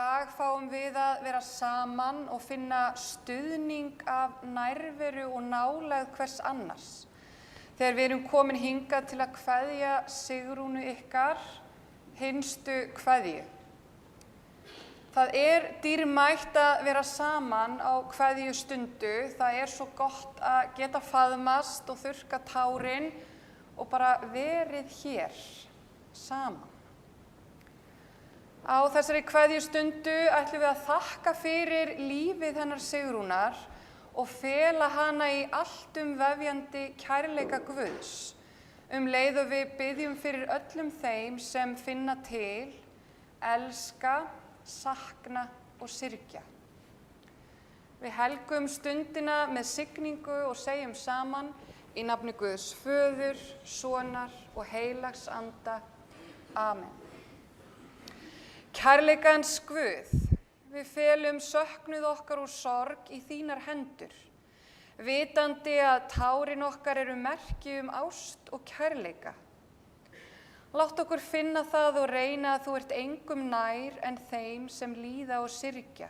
dag fáum við að vera saman og finna stuðning af nærveru og nálægð hvers annars. Þegar við erum komin hingað til að kveðja Sigrúnu ykkar, hinstu kveðju. Það er dýrmætt að vera saman á kveðjustundu. Það er svo gott að geta faðmast og þurrka tárin og bara verið hér saman. Á þessari kveðjustundu ætlum við að þakka fyrir lífið hennar Sigrúnar og fela hana í alltumvefjandi kærleika Guðs, leið og við biðjum fyrir öllum þeim sem finna til, elska, sakna og syrgja. Við helgum stundina með signingu og segjum saman í nafni Guðs Föður, Sonar og Heilags Anda. Amen. Kærleikans Guð, við felum söknuð okkar og sorg í þínar hendur, vitandi að tárin okkar eru merki ást og kærleika. Látt okkur finna það og reyna að þú ert engum nær en þeim sem líða og syrgja.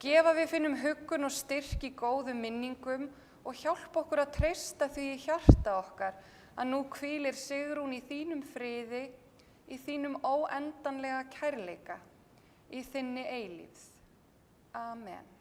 Gef að við finnum huggun og styrk í góðum minningum og hjálpa okkur að treysta því í hjarta okkar að nú hvílir Sigrún í þínum friði, í þínum óendanlega kærleika, í þinni eilífð. Amen.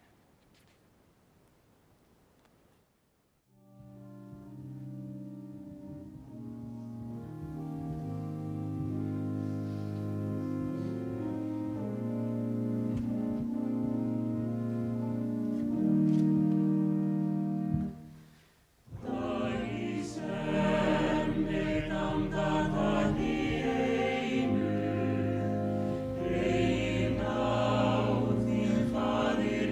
Faðir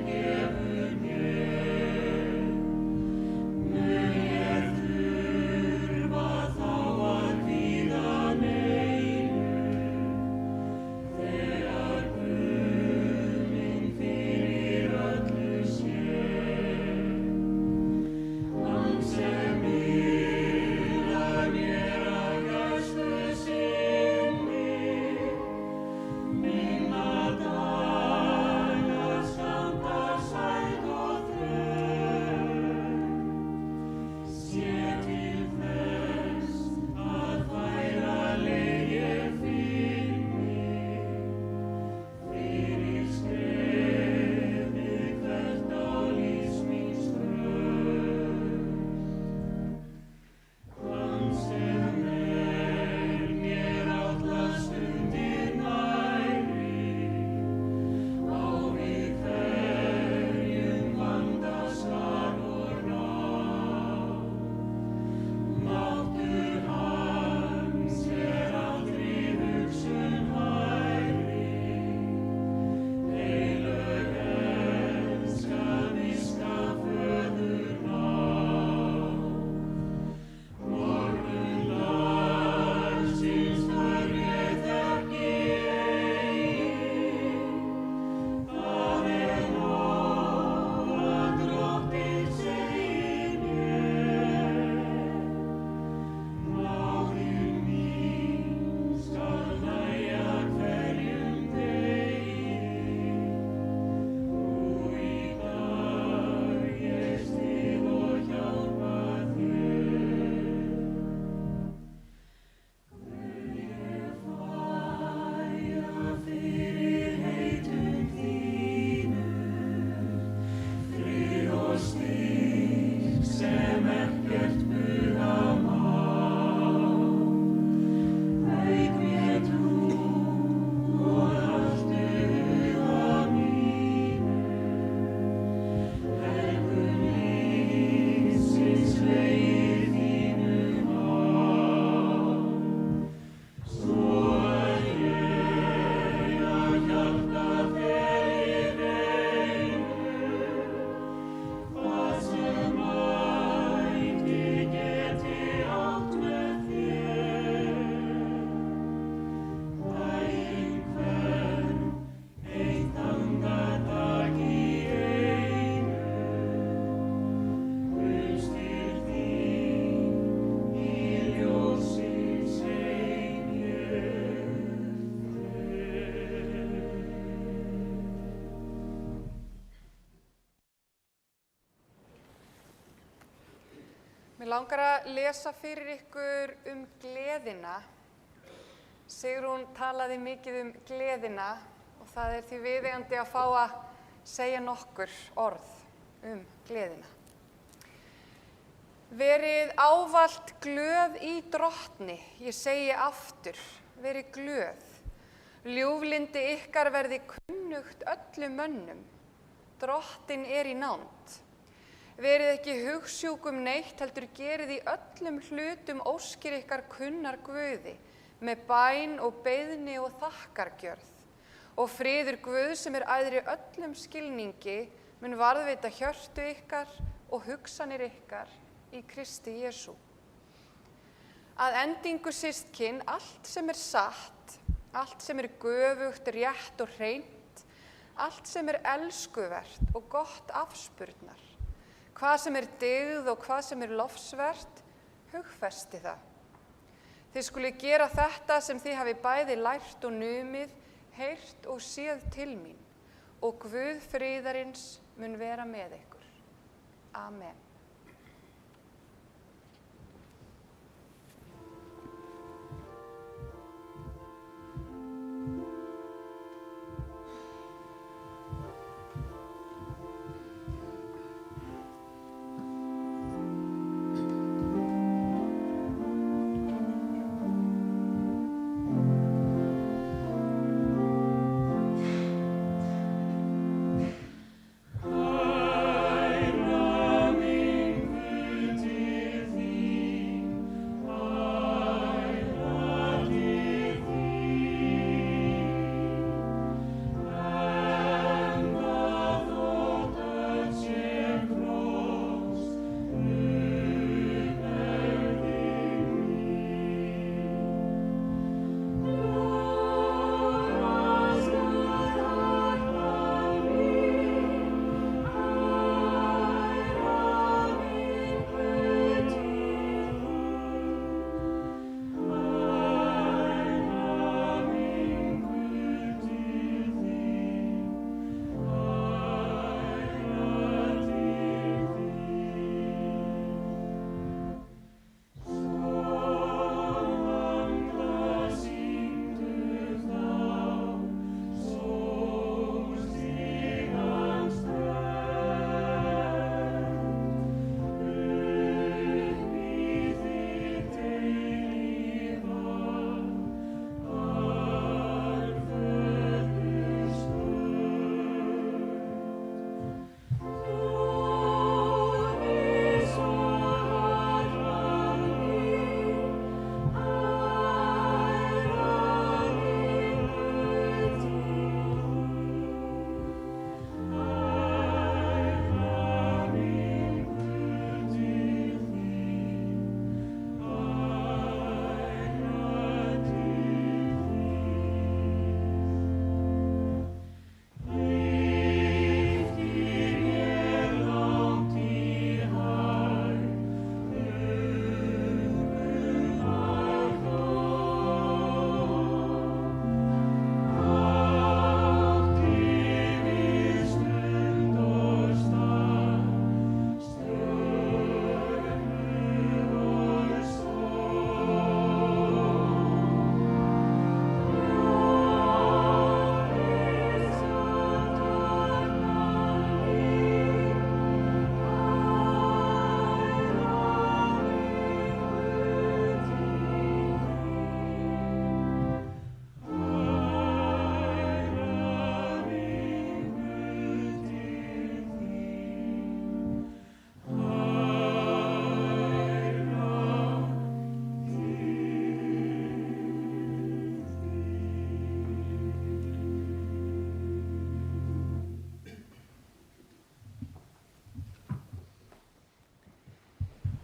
Mig langar að lesa fyrir ykkur gleðina. Sigrún talaði mikið gleðina og það því viðeigandi að fá að segja nokkur orð gleðina. Verið ávallt glöð í drottni, ég segi aftur, verið glöð. Ljúflyndi ykkar verði kunnugt öllum mönnum, drottin í nánd. Verið ekki hugsjúk neitt, heldur gerið í öllum hlutum óskir ykkar kunnar Guði, með bæn og beiðni og þakkargjörð. Og friður Guðs sem æðri öllum skilningi mun varðveita hjörtu ykkar og hugsanir ykkar í Kristi Jesú. Að endingu systkin, allt sem satt, allt sem göfugt, rétt og hreint, allt sem elskuvert og gott afspurnar, hvað sem dygð og hvað sem lofsvert, hugfesti það. Þið skuluð gera þetta sem þið hafið bæði lært og numið, heyrt og séð til mín, og Guð friðarins mun vera með ykkur. Amen.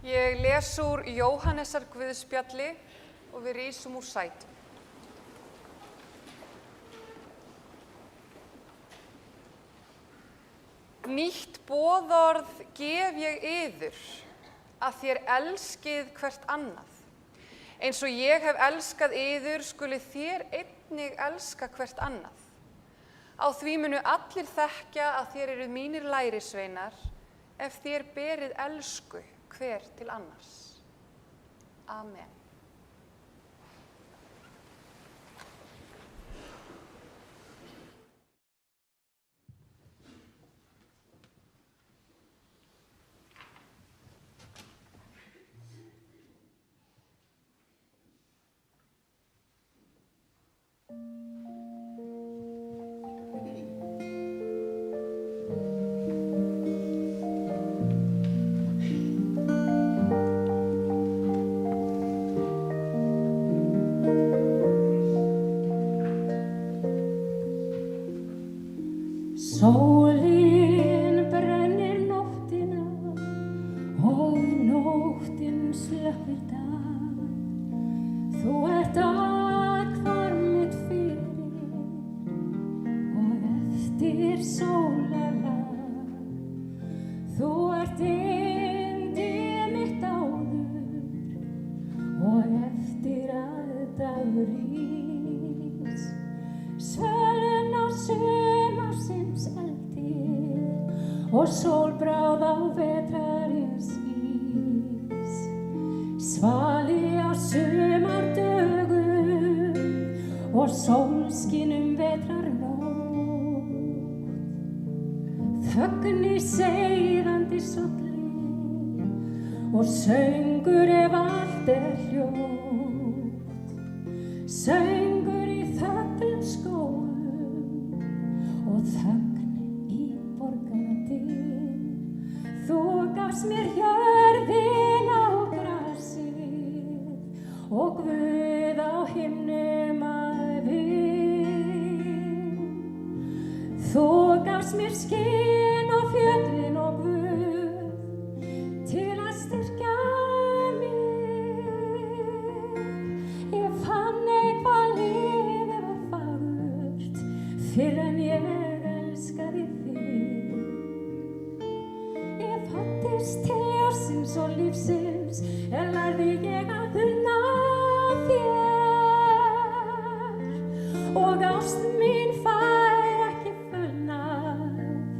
Ég les úr Jóhannesar guðspjalli og við rísum úr sætum. Nýtt boðorð gef ég yður, að þér elskið hvert annað. Eins og ég hef elskað yður, skuli þér einnig elska hvert annað. Á því munu allir þekkja að þér eruð mínir lærisveinar, ef þér berið elsku hver til annars. Amen. Sólin brennir nóttina og nóttin slökkvir dag. Þú ert athvarf mitt fyrir og eftir sólarlag. Þú ert yndið mitt áður og eftir að dagur rís. Svölun á sumarsins eldir og sólbráð á vetrarins ís. Svali á sumardögum og sólskinum vetrarnótt. Þögn í seiðandi solli og söngur ef allt hljótt. Söngur í þögn skógum og þögn í borgarna dyr. Þú gafst mér jörðina og grasið og Guð á himnum að við. Þú gafst mér skinn og fjöllin og Guð til að styrkja mig. Ég fann hvað lífið var fagurt fyrr en ég elskaði þig. Ég fæddist til ljóssins og lífsins, lærði ég að unna þér. Og ást mín fær ekki fullnað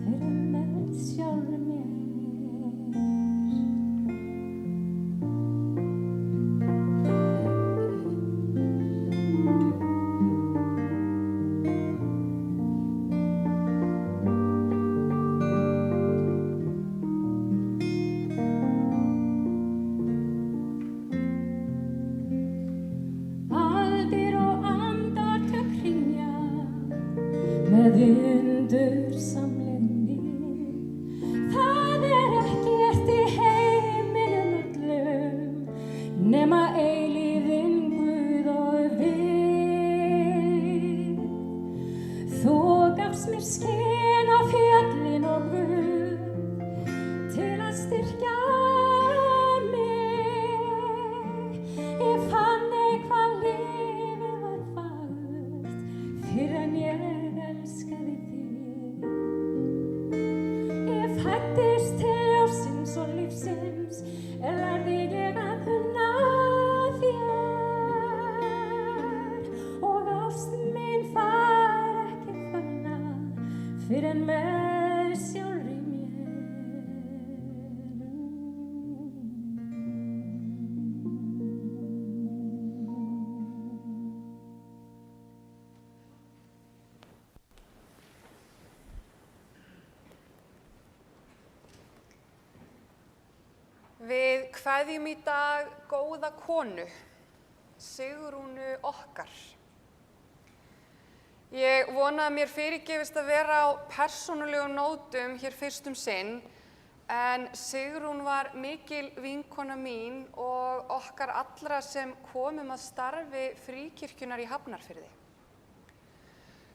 fyrr en með sjálfri mér. Aldir og andartök hrynja með undursamlegni. Það ekkert í heiminum öllum nema eilífðin Guð og við. Þú gafst mér skinn og fjöllin og Guð til að styrkja mig. Ég fann hvað lífið var fagurt fyrr en ég elskaði þig. Ég fæddist til ljóssins og lífsins, lærði ég að unna þér. Og ást mín fær ekki fullnað fyrr en með sjálfri mér. Við kveðjum í dag góða konu, Sigrúnu okkar. Ég vona að mér fyrirgefist að vera á persónulegum nótum hér fyrst sinn, en Sigrún var mikil vinkona mín og okkar allra sem komum að starfi Fríkirkjunnar í Hafnarfirði.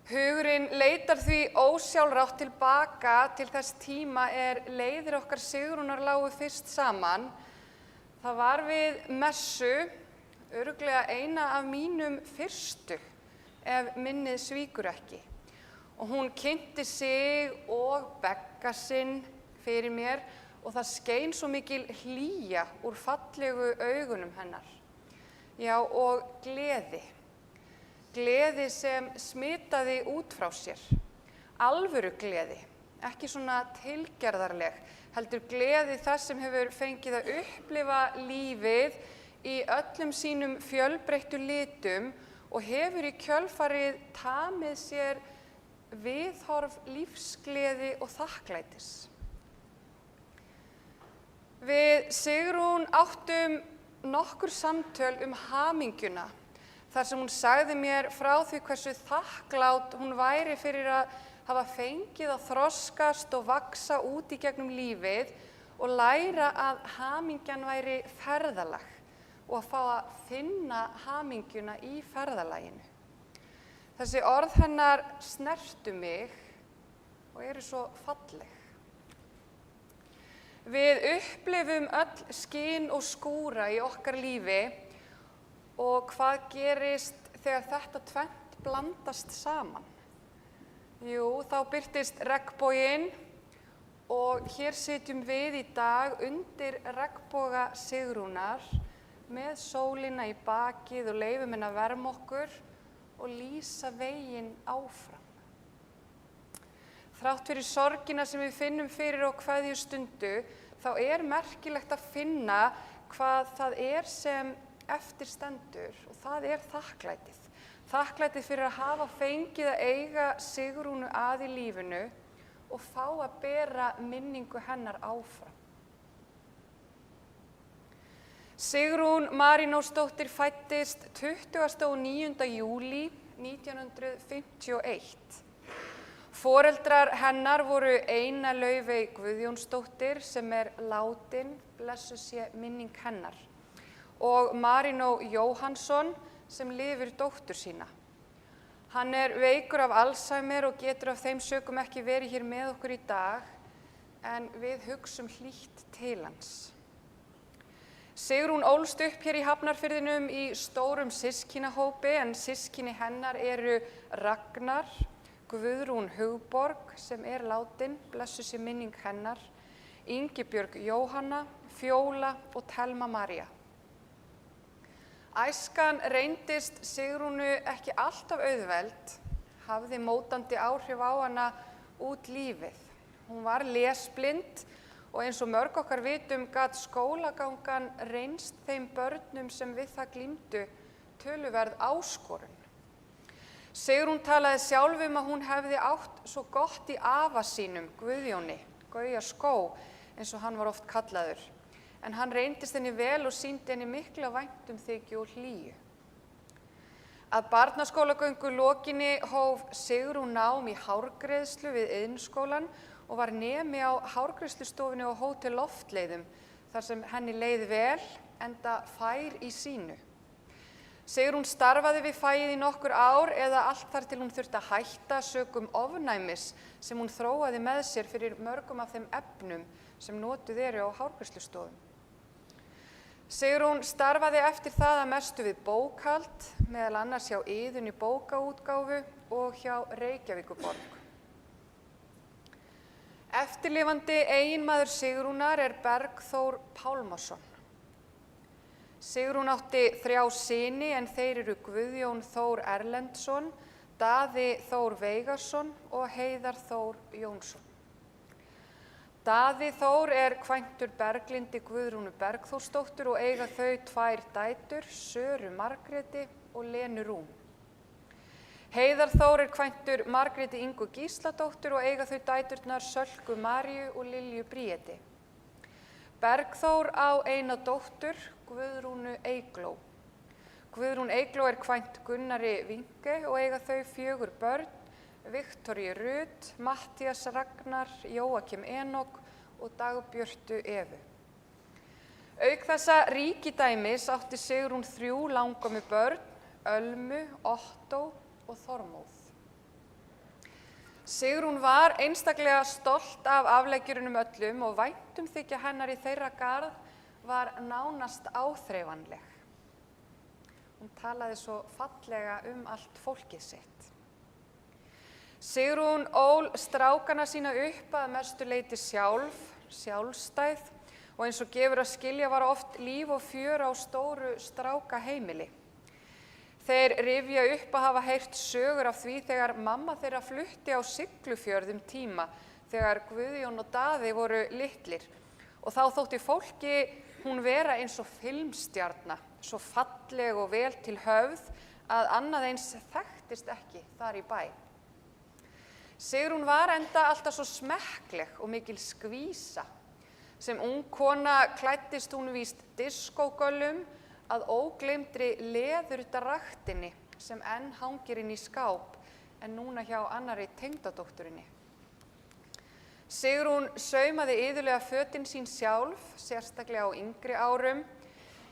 Hugurinn leitar því ósjálfrátt tilbaka til þess tíma leiðir okkar Sigrúnar lágu fyrst saman. Það var við messu, örugglega eina af mínum fyrstu, ef minnið svíkur ekki. Og hún kynnti sig og Begga sinn fyrir mér og það skein svo mikil hlýja úr fallegu augunum hennar. Já, og gleði. Gleði sem smitaði út frá sér, alvöru gleði, ekki svona tilgerðarleg, heldur gleði þess sem hefur fengið að upplifa lífið í öllum sínum fjölbreyttu litum og hefur í kjölfarið tamið sér viðhorf lífsgleði og þakklætis. Við Sigrún áttum nokkur samtöl hamingjuna þar sem hún sagði mér frá því hversu þakklát hún væri fyrir að hafa fengið að þroskast og vaxa út í gegnum lífið og læra að hamingjan væri ferðalag og að fá að finna hamingjuna í ferðalaginu. Þessi orð hennar snertu mig og eru svo falleg. Við upplifum öll skyn og skúra í okkar lífi og hvað gerist þegar þetta tvennt blandast saman? Jú, þá birtist regnboginn og hér sitjum við í dag undir regnboga Sigrúnar með sólina í bakið og leyfum henni að verma okkur og lýsa veginn áfram. Þrátt fyrir sorgina sem við finnum fyrir á kveðjustundu, þá er merkilegt að finna hvað það er sem eftir stendur og það er þakklætið. Þakklætið fyrir að hafa fengið að eiga Sigrúnu að í lífinu og fá að bera minningu hennar áfram. Sigrún Marínósdóttir fæddist 29. júlí 1951. Foreldrar hennar voru Eina Laufey Guðjónsdóttir sem er látin, blessuð sé minning hennar, og Marínó Jóhannsson sem lifir dóttur sína. Hann er veikur af Alzheimer og getur af þeim sökum ekki verið hér með okkur í dag, en við hugsum hlýtt til hans. Sigrún ólst upp hér í Hafnarfirðinum í stórum systkinahópi en systkini hennar eru Ragnar, Guðrún Hugborg sem er látin, blessuð sé minning hennar, Ingibjörg Jóhanna, Fjóla og Telma María. Æskan reyndist Sigrúnu ekki alltaf auðveld, hafði mótandi áhrif á hana út lífið. Hún var lesblind og eins og mörg okkar vitum gat skólagangan reynst þeim börnum sem við það glímdu töluverð áskorun. Sigrún talaði sjálf að hún hefði átt svo gott í afa sínum, Guðjóni, Gauja Skó, eins og hann var oft kallaður. En hann reyndist henni vel og sýndi henni mikla væntumþykju og hlýju. Að barnaskólagöngu lokinni hóf Sigrún nám í hárgreiðslu við Iðnskólann og var nemi á hárgreiðslustofunni á Hótel Loftleiðum þar sem henni leið vel enda fær í sínu. Sigrún starfaði við fagið í nokkur ár eða allt þar til hún þurfti að hætta sökum ofnæmis sem hún þróaði með sér fyrir mörgum af þeim efnum sem notuð eru á hárgreiðslustofum. Sigrún starfaði eftir það að mestu við bókhald, meðal annars hjá Iðunni bókaútgáfu og hjá Reykjavíkurborg. Eftirlifandi eiginmaður Sigrúnar er Bergþór Pálmason. Sigrún átti 3 syni en þeir eru Guðjón Þór Erlendsson, Daði Þór Veigarsson og Heiðar Þór Jónsson. Daði Þór er kvæntur Berglindi Guðrúnu Bergþórsdóttur og eiga þau 2 dætur, Söru Margréti og Lenu Rún. Heiðar Þór er kvæntur Margréti Ingu Gísladóttur og eiga þau dæturnar Sölku Maríu og Lilju Bríeti. Bergþór á eina dóttur, Guðrúnu Eygló. Guðrún Eygló er kvænt Gunnari Vinge og eiga þau 4 börn, Viktoríu Rut, Matthías Ragnar, Jóakim Enok og Dagbjörtu Evu. Auk þessa ríkidæmis átti Sigrún 3 langömmu börn, Ölmu, Ottó og Þormóð. Sigrún var einstaklega stolt af afleggjurunum öllum og væntumþykja hennar í þeirra garð var nánast áþreifanleg. Hún talaði svo fallega allt fólkið sitt. Sigrún ól strákana sína upp að mestu leyti sjálfstæð og eins og gefur að skilja var oft líf og fjör á stóru strákaheimili. Þeir rifja upp að hafa heyrt sögur af því þegar mamma þeirra flutti á Siglufjörð tíma þegar Guðjón og Daði voru litlir og þá þótti fólki hún vera eins og filmstjarna, svo falleg og vel til höfð að annað eins þekktist ekki þar í bæ. Sigrún var enda alltaf svo smekkleg og mikil skvísa. Sem ung kona klæddist hún víst diskógöllum að ógleymdri leðurdraktinni sem enn hangir inn í skáp en núna hjá annarri tengdadótturinni. Sigrún saumaði iðulega fötin sín sjálf, sérstaklega á yngri árum,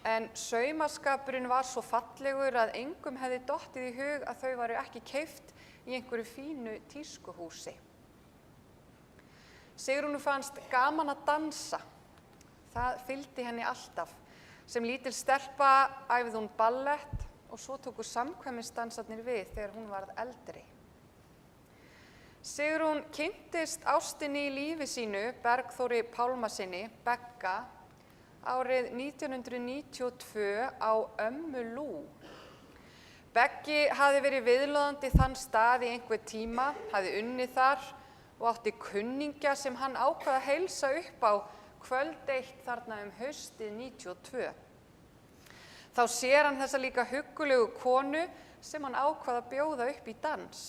en saumaskapurinn var svo fallegur að engum hefði dottið í hug að þau varu ekki keypt í einhverju fínu tískuhúsi. Sigrúnu fannst gaman að dansa. Það fylgdi henni alltaf. Sem lítil stelpa æfði hún ballett og svo tóku samkvæmisdansarnir við þegar hún varð eldri. Sigrún kynntist ástinni í lífi sínu, Bergþóri Pálmasyni, Begga, árið 1992 á Ömmu Lú. Beggi hafði verið viðloðandi þann stað í einhver tíma, hafði unnið þar og átti kunningja sem hann ákvað að heilsa upp á kvöld eitt þarna haustið 92. Þá sér hann þessa líka huggulegu konu sem hann ákvað að bjóða upp í dans.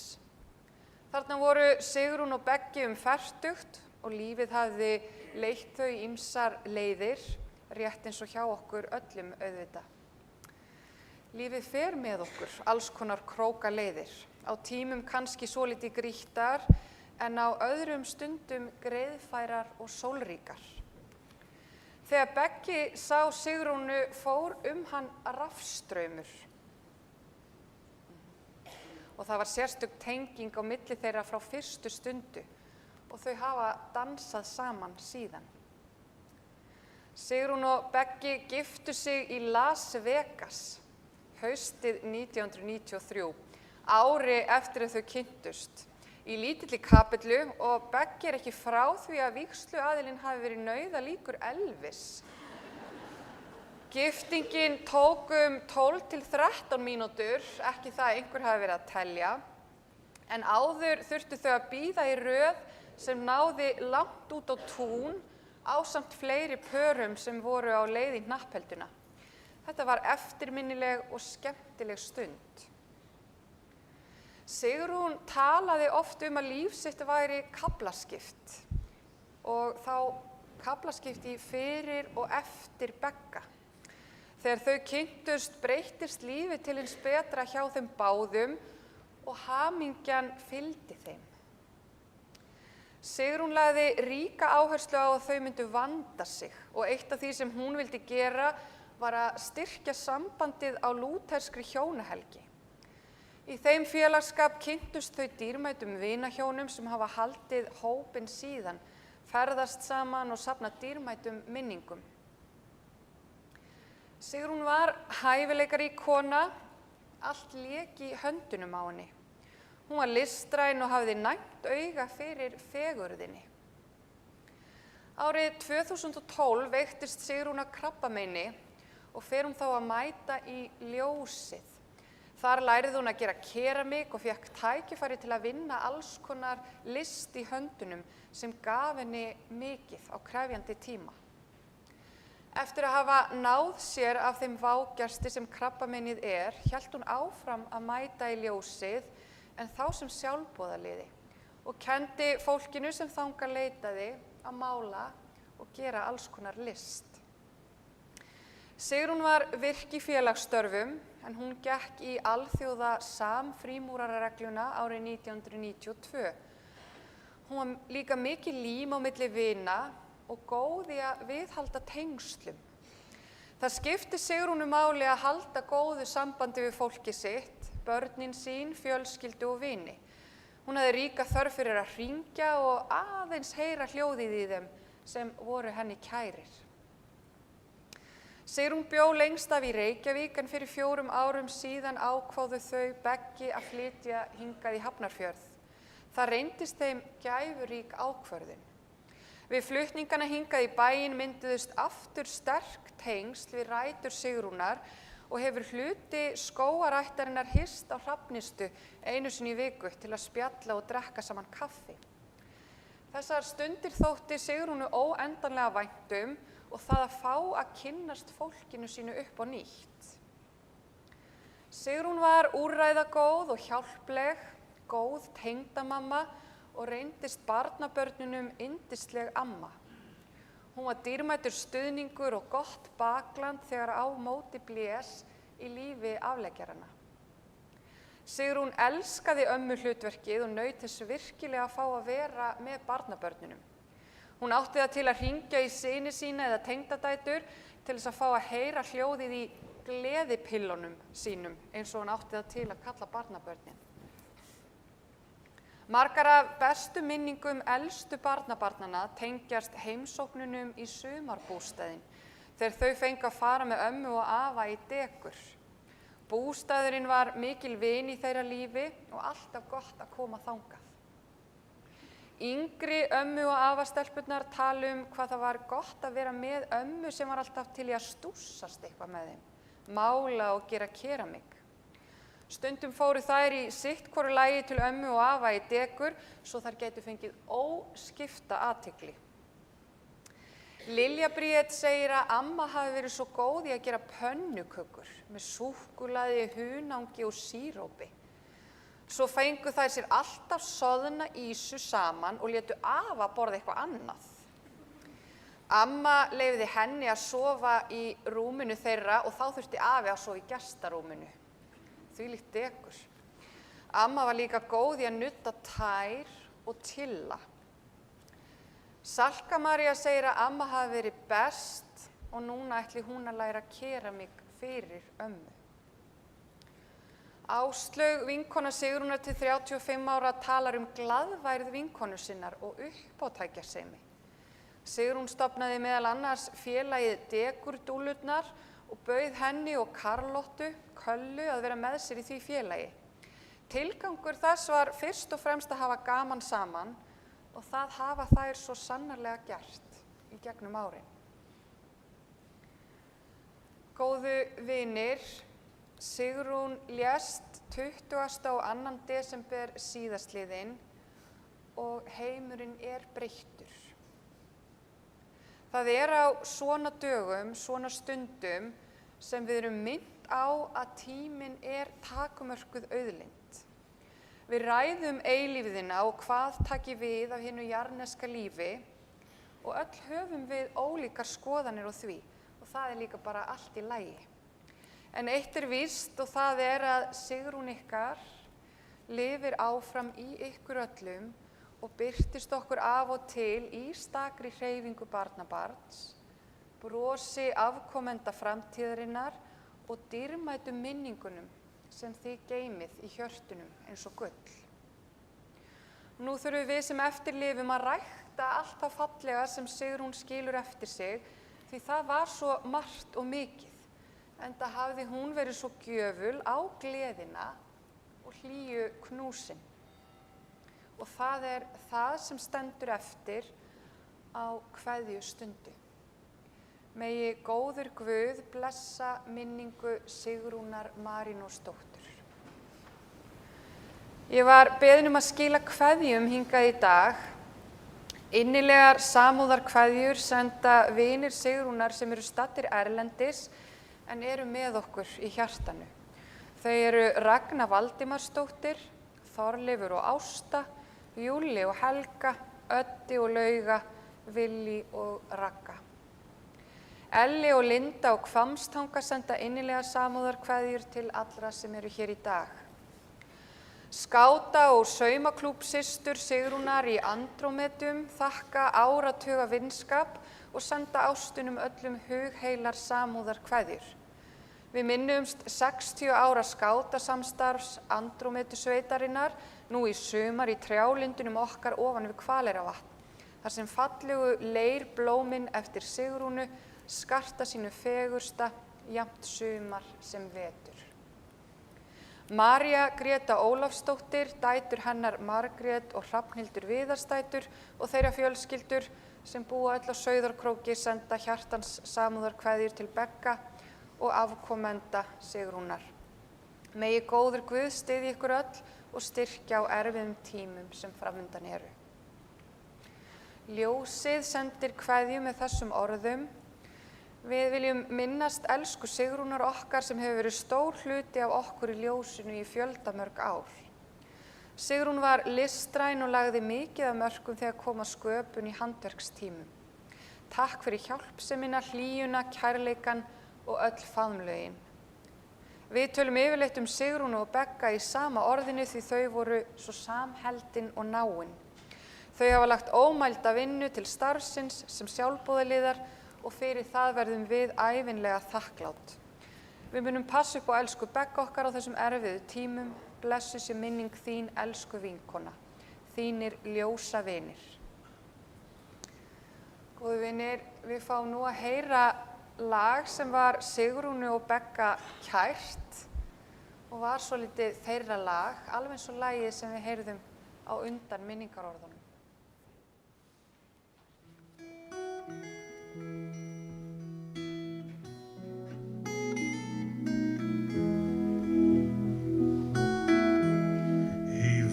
Þarna voru Sigrún og Beggi fertugt og lífið hafði leitt þau ýmsar leiðir, rétt eins og hjá okkur öllum auðvitað. Lífið fer með okkur alls konar króka leiðir, á tímum kannski svolítið grýttar en á öðrum stundum greiðfærar og sólríkar. Þegar Beggi sá Sigrúnu fór hann rafstraumur og það var sérstök tenging á milli þeirra frá fyrstu stundu og þau hafa dansað saman síðan. Sigrún og Beggi giftu sig í Las Vegas haustið 1993, ári eftir að þau kynntust. Í lítilli kapellu og Beggi ekki frá því að vígsluaðilinn hafi verið nauðalíkur Elvis. Giftingin tók 12 til 13 mínútur, ekki það að einhver hafi verið að telja, en áður þurftu þau að bíða í röð sem náði langt út á tún ásamt fleiri pörum sem voru á leið í hnapphelduna. Þetta var eftirminnileg og skemmtileg stund. Sigrún talaði oft að líf sitt væri kaflaskipt og þá kaflaskipt í fyrir og eftir Begga. Þegar þau kynntust breyttist lífið til hins betra hjá þeim báðum og hamingjan fylgdi þeim. Sigrún lagði ríka áherslu á að þau myndu vanda sig og eitt af því sem hún vildi gera var að styrkja sambandið á lúterskri hjónahelgi. Í þeim félagsskap kynntust þau dýrmætum vinahjónum sem hafa haldið hópinn síðan, ferðast saman og safnað dýrmætum minningum. Sigrún var hæfileikarík kona, allt lék í höndunum á henni. Hún var listræn og hafði næmt auga fyrir fegurðinni. Árið 2012 veiktist Sigrún af krabbameini og fer hún þá að mæta í ljósið. Þar lærði hún að gera keramík og fékk tækifæri til að vinna alls konar list í höndunum sem gaf henni mikið á krefjandi tíma. Eftir að hafa náð sér af þeim vágesti sem krabbameinið hélt hún áfram að mæta í ljósið en þá sem sjálfboðaliði og kenndi fólkinu sem þangað leitaði að mála og gera alls konar list. Sigrún var virk í félagsstörfum en hún gekk í alþjóða samfrímúrararegluna árið 1992. Hún var líka mikið lím á milli vina og góð í að viðhalda tengslum. Það skipti Sigrúnu máli að halda góðu sambandi við fólki sitt, börnin sín, fjölskyldu og vini. Hún hafði ríka þörf fyrir að hringja og aðeins heyra hljóðið í þeim sem voru henni kærir. Sigrún bjó lengst af í Reykjavík en fyrir 4 árum síðan ákváðu þau Beggi að flytja hingað í Hafnarfjörð. Það reyndist þeim gæfurík ákvörðun. Við flutningana hingað í bæinn mynduðust aftur sterk tengsl við rætur Sigrúnar og hefur hluti skógarættarinnar hist á Hrafnistu einu sinni í viku til að spjalla og drekka saman kaffi. Þessar stundir þótti Sigrúnu óendanlega vænt og það að fá að kynnast fólkinu sínu upp á nýtt. Sigrún var úrræðagóð og hjálpleg, góð tengdamamma og reyndist barnabörnunum yndisleg amma. Hún var dýrmætur stuðningur og gott bakland þegar á móti blés í lífi afleggjaranna. Sigrún elskaði ömmuhlutverkið og naut þess virkilega að fá að vera með barnabörnunum. Hún átti það til að hringja í syni sína eða tengdadætur til þess að fá að heyra hljóðið í gleðipillunum sínum eins og hún átti það til að kalla barnabörnin. Margar af bestu minningum elstu barnabarnanna tengjast heimsóknunum í sumarbústaðinn þegar þau fengu að fara með ömmu og afa í dekur. Bústaðurinn var mikil vin í þeirra lífi og alltaf gott að koma þangað. Yngri ömmu og afastelpurnar tala hvað það var gott að vera með ömmu sem var alltaf til í að stússast eitthvað með þeim, mála og gera keramík. Stundum fóru þær í sitt hvoru lagi til ömmu og afa í dekur svo þær gætu fengið óskipta athygli. Lilja Bríet segir að amma hafi verið svo góð í að gera pönnukökur með súkkulaði, hunangi og sírópi. Svo fengu þær sér alltaf soðna ísu saman og létu afa borða eitthvað annað. Amma leyfði henni að sofa í rúminu þeirra og þá þurfti afi að sofa í gestarúminu. Þvílíkt dekur. Amma var líka góð í að nudda tær og tilla. Salka María segir að amma hafi verið best og núna ætli hún að læra keramík fyrir ömmu. Áslaug, vinkona Sigrúnar til 35 ára, talar glaðværð vinkonu sinnar og uppátækjasemi. Sigrún stofnaði meðal annars félagið Dekurdúllurnar og bauð henni og Karlottu, Köllu, að vera með sér í því félagi. Tilgangur þess var fyrst og fremst að hafa gaman saman og það hafa þær svo sannarlega gert í gegnum árin. Góðu vinir, Sigrún lést 20. og 2. desember síðastliðinn og heimurinn breyttur. Það á svona dögum, svona stundum sem við erum minnt á að tíminn takmörkuð auðlind. Við ræðum eilífðina og hvað taki við af hinu jarneska lífi og öll höfum við ólíkar skoðanir á því og það líka bara allt í lagi. En eitt víst og það að Sigrún ykkar lifir áfram í ykkur öllum og birtist okkur af og til í stakri hreyfingu barnabarns, brosi afkomenda framtíðarinnar og dýrmætum minningunum sem þið geymið í hjörtunum eins og gull. Nú þurfum við sem eftir lifum að rækta allt það fallega sem Sigrún skilur eftir sig því það var svo margt og mikið, enda hafði hún verið svo gjöful á gleðina og hlýju knúsin. Og það það sem stendur eftir á kveðjustundu. Megi góður Guð blessa minningu Sigrúnar Marínósdóttur. Ég var beðin að skila kveðjum hingað í dag. Innilegar samúðarkveðjur senda vinir Sigrúnar sem eru staddir erlendis en eru með okkur í hjartanu. Þau Ragna Valdimarsdóttir, Þorleifur og Ásta, Júli og Helga, Öddi og Lauga, Villi og Ragga. Elli og Linda og Hvammstanga senda innilega samúðarkveðjur til allra sem eru hér í dag. Skáta- og saumaklúbbsystur Sigrúnar í Andrómetum þakka áratuga vinskap og senda ástunum öllum hugheilar samúðarkveðjur. Við minnumst 60 ára skátasamstarfs Andrómetusveitarinnar nú í sumar í trjálindunum okkar ofan við Hvaleyrarvatn, þar sem fallegu leirblómin eftir Sigrúnu skarta sínu fegursta jafnt sumar sem vetur. María Greta Ólafsdóttir, dætur hennar Margrét og Hrafnhildur Viðarsdætur og þeirra fjölskyldur sem búa öll á Sauðárkróki senda hjartans samúðarkveðjur til begga og afkomenda Sigrúnar. Megi góður Guð styðja ykkur öll og styrkja á erfiðum tímum sem framundan eru. Ljósið sendir kveðju með þessum orðum. Við viljum minnast elsku Sigrúnar okkar sem hefur verið stór hluti af okkur í ljósinu í fjöldamörg ár. Sigrún var listræn og lagði mikið af mörkum þegar kom að sköpun í handverkstímum. Takk fyrir hjálpsemina, hlýjuna, kærleikan og öll faðmlögin. Við tölum yfirleitt Sigrúnu og Begga í sama orðinu því þau voru svo samheldin og náin. Þau hafa lagt ómælda vinnu til starfsins sem sjálfboðaliðar og fyrir það verðum við ævinlega þakklát. Við munum passa upp á elsku Begga okkar á þessum erfiðu tímum. Blessuð sé minning þín, elsku vinkona. Þínir ljósa vinir. Góðu vinir, við fáum nú að heyra lag sem var Sigrúnu og Begga kært og var svolítið þeirra lag, alveg eins og lagið sem við heyrðum á undan minningarorðunum.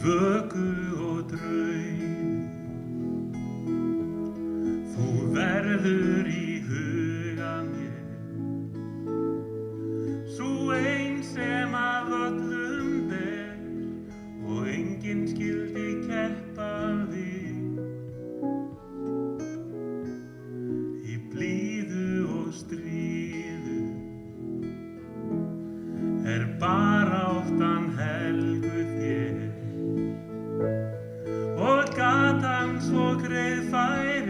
Vöku og draum, þú verður í huga mér, sú ein sem að öllum ber og enginn skyldi keppa við. Í blíðu og stríðu baráttan helguð þér. Og gatan svo greiðfær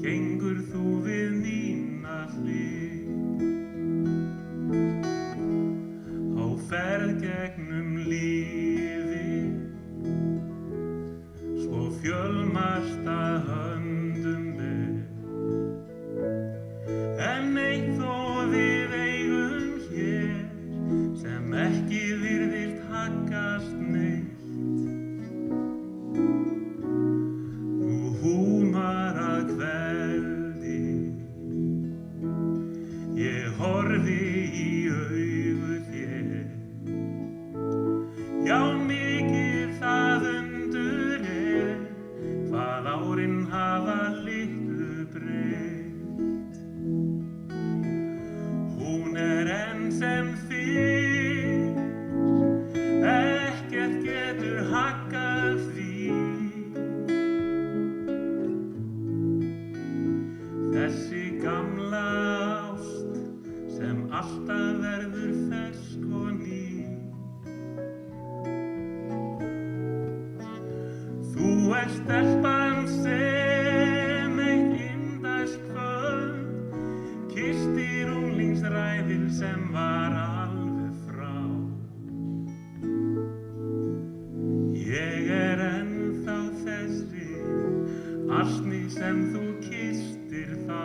gengur þú við mína hlið. Á ferð gegnum lífið, svo fjölmargt að höndum ber. En eitt þó við eigum hér, sem ekki virðist haggast neitt. Hún var að kveldi, ég horfi í augu þér. Já, mikið það undur hvað árin hafa litlu breytt. Hún enn sem fyrr, ekkert getur haggað því. Þessi gamla ást sem alltaf verður fersk og ný. Þú stelpan sem eitt indælt kvöld kyssti unglingsræðil sem var alveg frá. Ég ennþá þessi asni sem þú kysstir þá.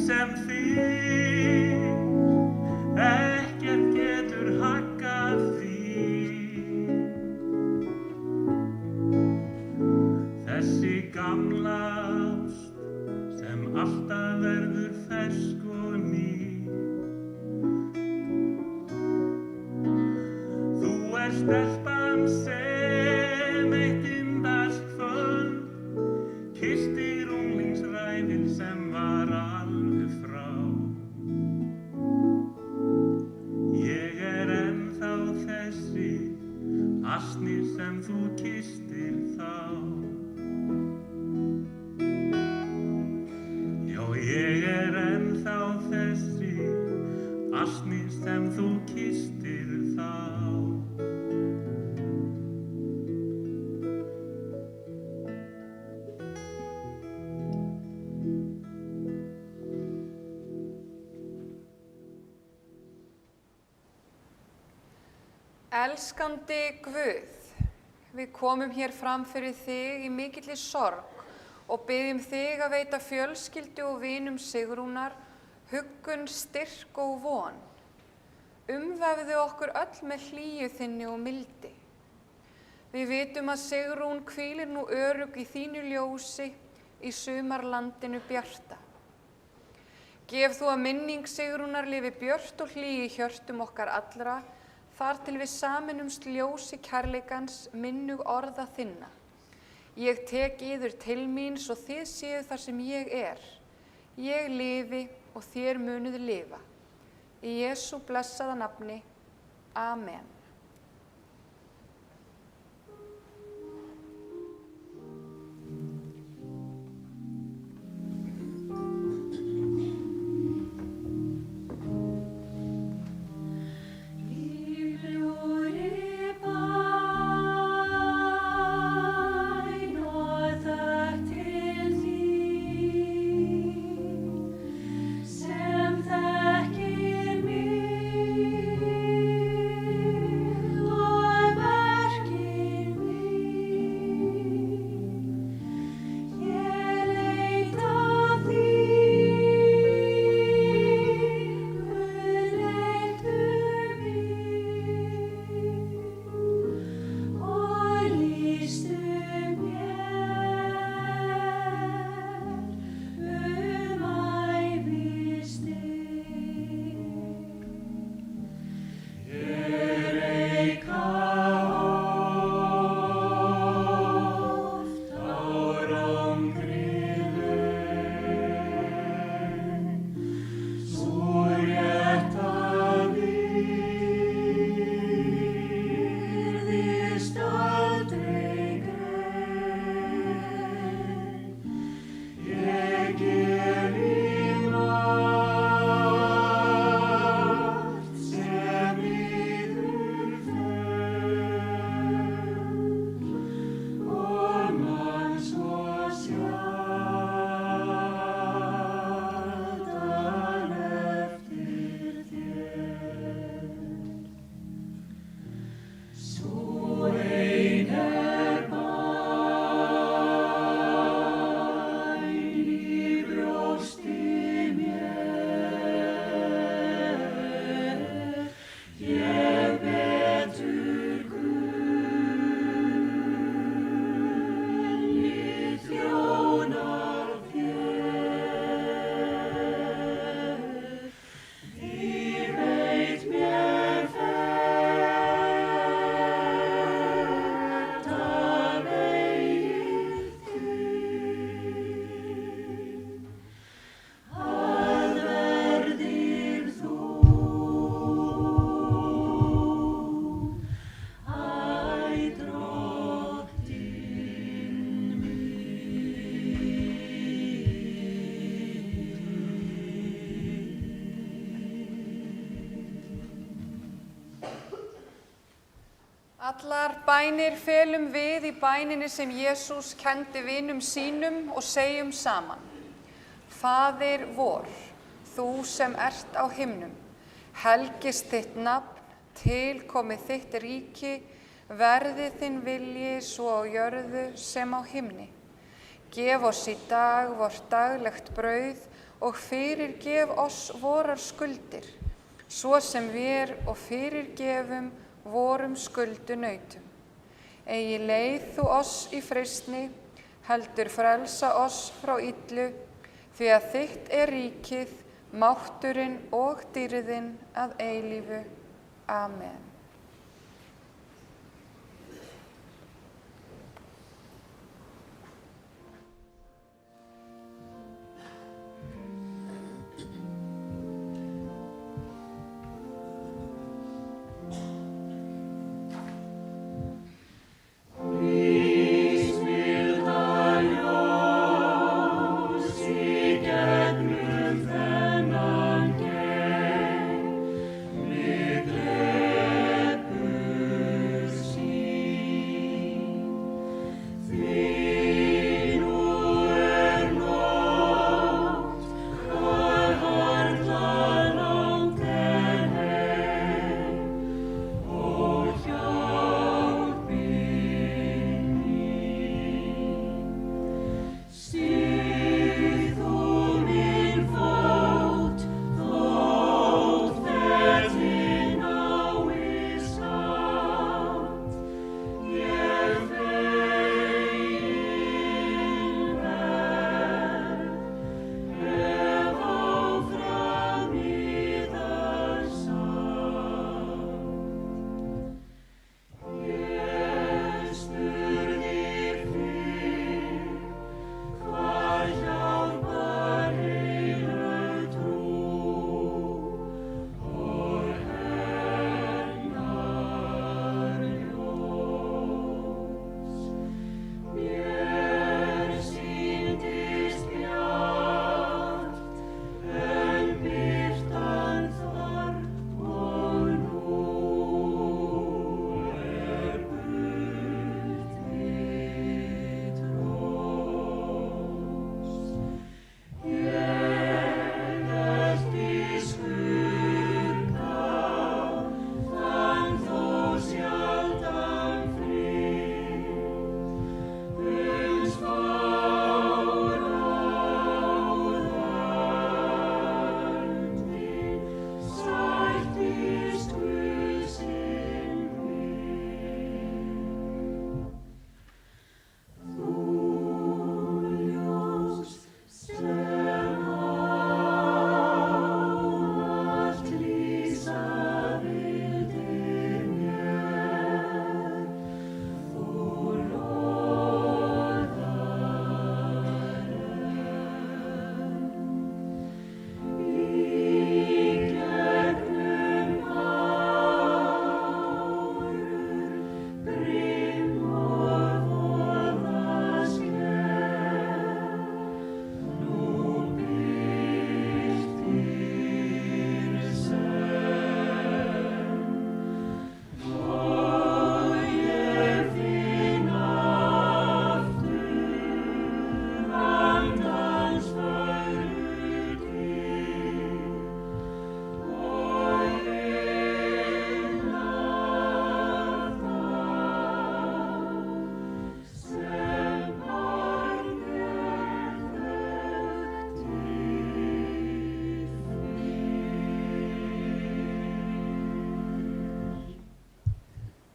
Sem fyrr, ekkert getur haggað því. Þessi gamla ást sem alltaf verður fersk og ný. Þú stelpan sem eitt indælt kvöld kysstir unglingsræðil sem var alveg frá. Ég ennþá þessi asni sem þú kysstir þá. Já, ég ennþá þessi Elskandi Guð, við komum hér fram fyrir þig í mikilli sorg og biðjum þig að veita fjölskyldu og vinum Sigrúnar huggun, styrk og von. Umvefðu okkur öll með hlýju þinni og mildi. Við vitum að Sigrún hvílir nú örugg í þínu ljósi í sumarlandinu bjarta. Gef þú að minning Sigrúnar lifi björt og hlý í hjörtum okkar allra, þar til við sameinumst ljósi kærleikans minnug orða þinna. Ég tek yður til mín svo þið séu þar sem ég er. Ég lifi og þér munuð lifa. Í Jesú blessaða nafni. Amen. Allar bænir felum við í bæninni sem Jesús kenndi vinum sínum og segjum saman. Faðir vor, þú sem ert á himnum, helgist þitt nafn, tilkomi þitt ríki, verði þinn vilji svo á jörðu sem á himni. Gef oss í dag vort daglegt brauð og fyrirgef oss vorar skuldir, svo sem við og fyrirgefum vorum skuldunautum. Eigi leið þú oss í freistni, heldur frelsa oss frá illu, því að þitt er ríkið, mátturinn og dýrðin að eilífu. Amen. Hjá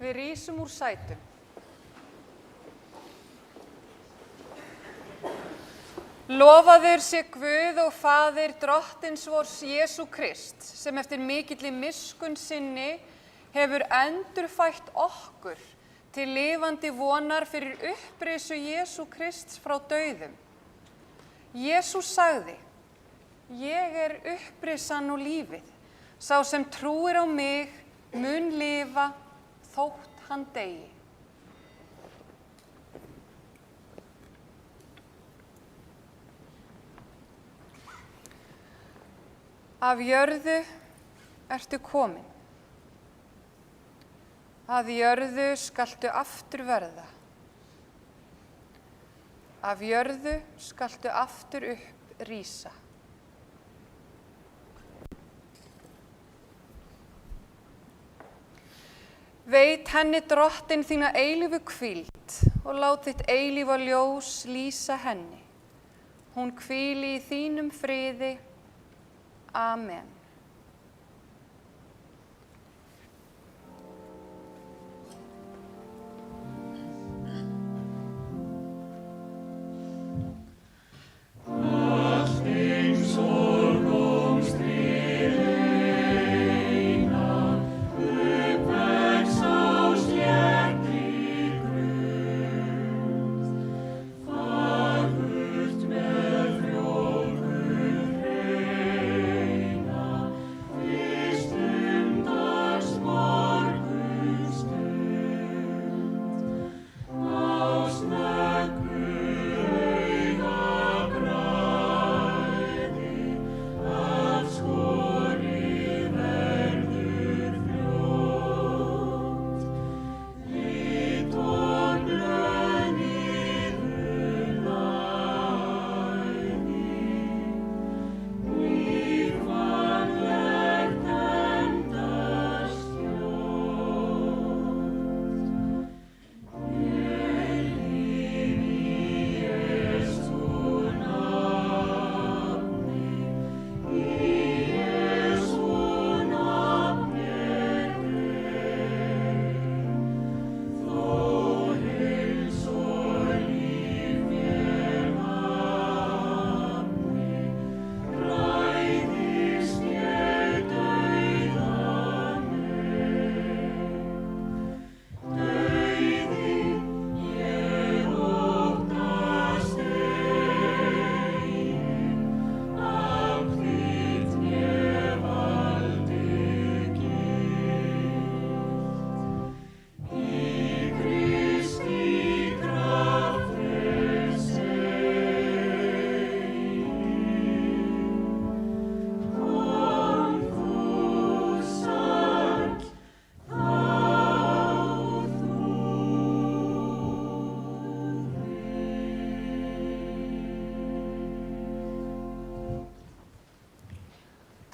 við rísum úr sætum. Lofaður sé Guð og Faðir Drottins vors Jesú Krist, sem eftir mikilli miskunn sinni hefur endurfætt okkur til lifandi vonar fyrir upprisu Jesú Krists frá dauðum. Jesús sagði: Ég er upprisan og lífið. Sá sem trúir á mig mun lifa þótt hann deyi. Af jörðu ertu komin. Að jörðu skaltu aftur verða. Af jörðu skaltu aftur upp rísa. Veit henni Drottinn þína eilífu hvíld og lát þitt eilífa ljós lýsa henni. Hún hvíli í þínum friði. Amen.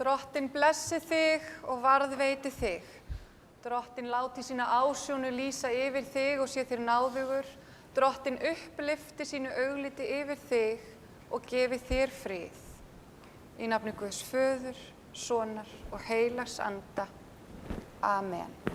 Drottinn blessi þig og varðveiti þig. Drottinn láti sína ásjónu lýsa yfir þig og sé þér náðugur. Drottinn upplyfti sínu augliti yfir þig og gefi þér frið. Í nafni Guðs Föður, Sonar og Heilags Anda. Amen.